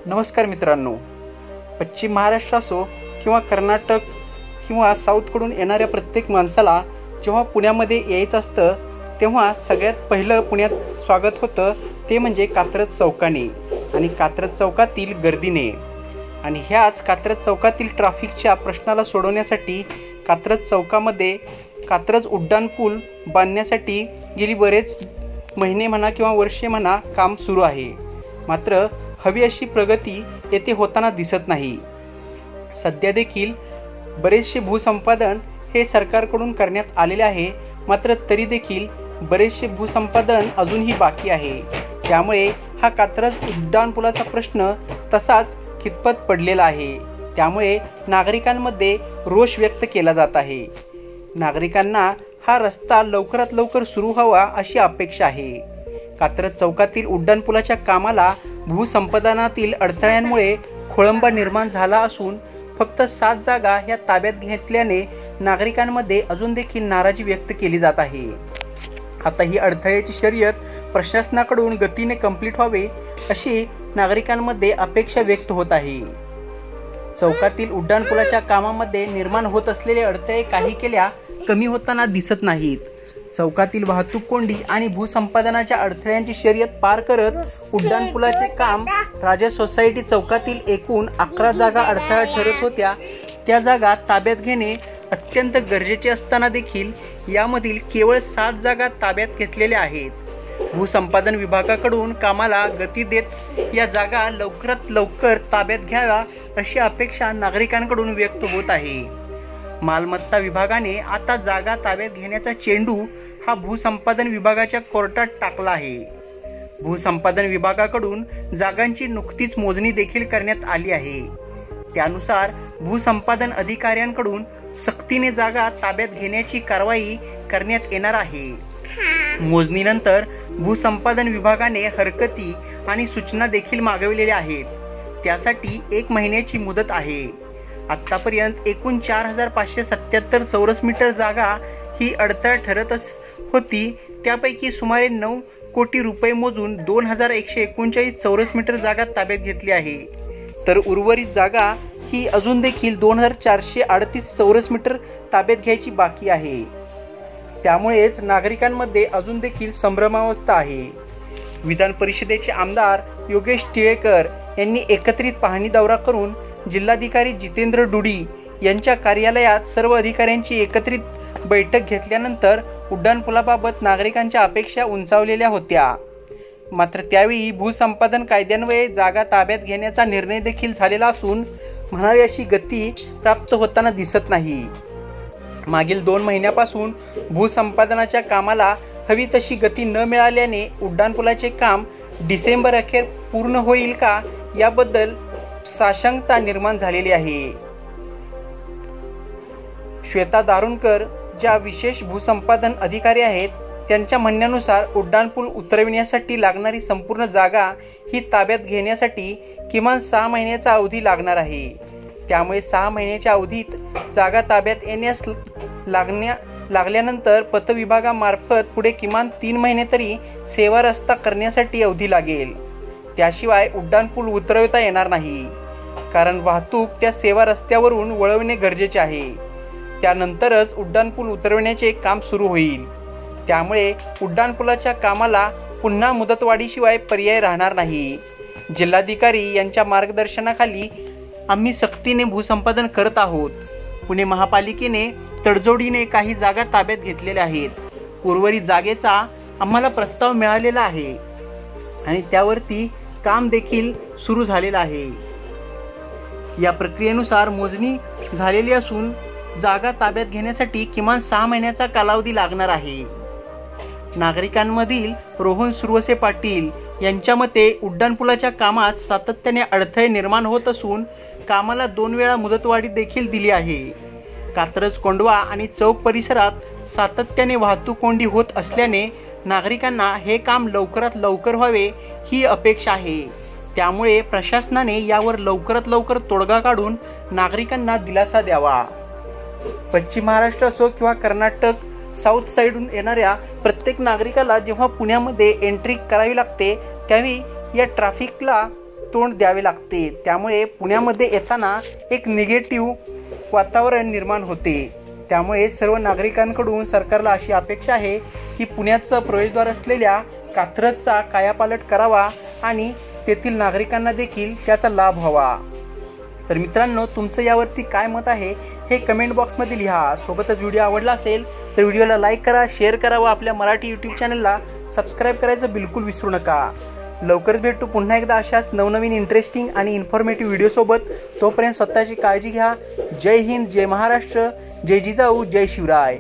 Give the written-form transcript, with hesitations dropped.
नमस्कार मित्रांनो, पश्चिम महाराष्ट्र असो किंवा कर्नाटक किंवा साऊथकडून येणाऱ्या प्रत्येक माणसाला जेव्हा पुण्यामध्ये यायचं असतं तेव्हा सगळ्यात पहिलं पुण्यात स्वागत होतं ते म्हणजे कात्रज चौकाने आणि कात्रज चौकातील गर्दीने. आणि ह्याच कात्रज चौकातील ट्रॅफिकच्या प्रश्नाला सोडवण्यासाठी कात्रज चौकामध्ये कात्रज उड्डाणपूल बांधण्यासाठी गेली बरेच महिने म्हणा किंवा वर्षे म्हणा काम सुरू आहे. मात्र हवी अशी प्रगती येथे होताना दिसत नाही. सध्या देखील बरेचसे भूसंपादन हे सरकारकडून करण्यात आलेले आहे, मात्र तरी देखील बरेचसे भूसंपादन अजूनही बाकी आहे. त्यामुळे हा कात्रज उड्डाणपुलाचा प्रश्न तसाच खितपत पडलेला आहे. त्यामुळे नागरिकांमध्ये रोष व्यक्त केला जात आहे. नागरिकांना हा रस्ता लवकरात लवकर सुरू व्हावा अशी अपेक्षा आहे. कात्रज चौकातील उड्डाणपुलाच्या कामाला भूसंपादनातील अडथळ्यांमुळे खोळंबा निर्माण झाला असून फक्त 7 जागा ह्या ताब्यात घेतल्याने नागरिकांमध्ये अजून देखील नाराजी व्यक्त केली जात आहे. आता ही अडथळ्याची शर्यत प्रशासनाकडून गतीने कंप्लीट व्हावे अशी नागरिकांमध्ये अपेक्षा व्यक्त होत आहे. चौकातील उड्डाणपुलाच्या कामामध्ये निर्माण होत असलेले अडथळे काही केल्या कमी होताना दिसत नाहीत. चौकातील वाहतूक कोंडी आणि भूसंपादनाच्या अडथळ्यांची शर्यत पार करत उड्डाणपुलाचे काम राजा सोसायटी चौकातील एकूण 11 जागा अडथळा ठरत होत्या त्या जागा ताब्यात घेणे अत्यंत गरजेचे असताना देखील यामधील केवळ 7 जागा ताब्यात घेतलेल्या आहेत. भूसंपादन विभागाकडून कामाला गती देत या जागा लवकरात लवकर ताब्यात घ्याव्या अशी अपेक्षा नागरिकांकडून व्यक्त होत आहे. मालमत्ता विभागाने आता जागा ताब्यात घेण्याचा चेंडू हा भूसंपादन विभागाच्या कोर्टात टाकला आहे. भूसंपादन विभागाकडून जागांची नुकतीच मोजणी देखील करण्यात आली आहे. त्यानुसार भूसंपादन अधिकाऱ्यांकडून सक्तीने जागा ताब्यात घेण्याची कारवाई करण्यात येणार आहे. मोजणीनंतर भूसंपादन विभागाने हरकती आणि सूचना देखील मागवलेल्या आहेत. त्यासाठी 1 महिन्याची मुदत आहे. आतापर्यंत एकूण 4577 चौरस मीटर जागा ही अडथळा ठरत होती. त्यापैकी सुमारे 9 कोटी रुपये मोजून 2139 चौरस मीटर जागा ताब्यात घेतली आहे. तर उर्वरित जागा ही अजून देखील 2438 चौरस मीटर ताब्यात घ्यायची बाकी आहे. त्यामुळेच नागरिकांमध्ये अजून देखील संभ्रमावस्था आहे. विधान परिषदेचे आमदार योगेश टिळेकर यांनी एकत्रित पाहणी दौरा करून जिल्हाधिकारी जितेंद्र डुडी यांच्या कार्यालयात सर्व अधिकाऱ्यांची एकत्रित बैठक घेतल्यानंतर उड्डाणपुलाबाबत नागरिकांच्या अपेक्षा उंचावलेल्या होत्या. मात्र त्यावेळी भूसंपादन कायद्यान्वये जागा ताब्यात घेण्याचा निर्णय देखील झालेला असून म्हणावी अशी गती प्राप्त होताना दिसत नाही. मागील 2 महिन्यापासून भूसंपादनाच्या कामाला हवी तशी गती न मिळाल्याने उड्डाणपुलाचे काम डिसेंबर अखेर पूर्ण होईल का याबद्दल साशंकता निर्माण झालेली आहे. श्वेता दारुणकर ज्या विशेष भूसंपादन अधिकारी आहेत त्यांच्या म्हणण्यानुसार उड्डाणपूल उतरविण्यासाठी लागणारी संपूर्ण जागा ही ताब्यात घेण्यासाठी किमान 6 महिन्याचा अवधी लागणार आहे. त्यामुळे 6 महिन्याच्या अवधीत जागा ताब्यात येण्यास लागल्यानंतर पथविभागामार्फत पुढे किमान 3 महिने तरी सेवा रस्ता करण्यासाठी अवधी लागेल. त्याशिवाय उड्डाणपूल उतरवता येणार नाही, कारण वाहतूक त्या सेवा रस्त्यावरून वळवणे गरजेचे आहे. त्यानंतरच उड्डाणपूल उतरवण्याचे काम सुरू होईल. त्यामुळे उड्डाणपुलाच्या कामाला पुन्हा मुदतवाढीशिवाय पर्याय राहणार नाही. जिल्हाधिकारी यांच्या मार्गदर्शनाखाली आम्ही सक्तीने भूसंपादन करत आहोत. पुणे महापालिकेने तडजोडीने काही जागा ताब्यात घेतलेल्या आहेत. उर्वरित जागेचा आम्हाला प्रस्ताव मिळालेला आहे आणि त्यावरती काम देखील सुरू झालेलं आहे. या प्रक्रियेनुसार मोजणी झालेली असून जागा ताब्यात घेण्यासाठी किमान 6 महिन्याचा कालावधी लागणार आहे. नागरिकांमधील रोहन सुरवसे पाटील यांच्या मते उड्डाणपुलाच्या कामात सातत्याने अडथळे निर्माण होत असून कामाला 2 वेळा मुदतवाढी देखील दिली आहे. कात्रज कोंडवा आणि चौक परिसरात सातत्याने वाहतूक कोंडी होत असल्याने नागरिकांना हे काम लवकरात लवकर व्हावे ही अपेक्षा आहे. त्यामुळे प्रशासनाने यावर लवकरात लवकर तोडगा काढून नागरिकांना दिलासा द्यावा. पश्चिम महाराष्ट्र असो किंवा कर्नाटक साऊथ साईडहून येणाऱ्या प्रत्येक नागरिकाला जेव्हा पुण्यामध्ये एंट्री करावी लागते त्यावेळी या ट्रॅफिकला तोंड द्यावे लागते. त्यामुळे पुण्यामध्ये येताना एक निगेटिव्ह वातावरण निर्माण होते. त्यामुळे सर्व नागरिकांकडून सरकारला अशी अपेक्षा आहे की पुण्याचं प्रवेशद्वार असलेल्या कात्रजचा कायापालट करावा आणि तेथील नागरिकांना देखील त्याचा लाभ व्हावा. तर मित्रांनो, तुमचं यावरती काय मत आहे हे कमेंट बॉक्समध्ये लिहा. सोबतच व्हिडिओ आवडला असेल तर व्हिडिओला लाईक करा, शेअर करा व आपल्या मराठी यूट्यूब चॅनलला सबस्क्राईब करायचं बिलकुल विसरू नका. लवकरच भेटू पुन्हा एकदा अशाच नवनवीन इंटरेस्टिंग आणि इन्फॉर्मेटिव्ह व्हिडिओसोबत. तोपर्यंत स्वतःची काळजी घ्या. जय हिंद, जय महाराष्ट्र, जय जिजाऊ, जय शिवराय.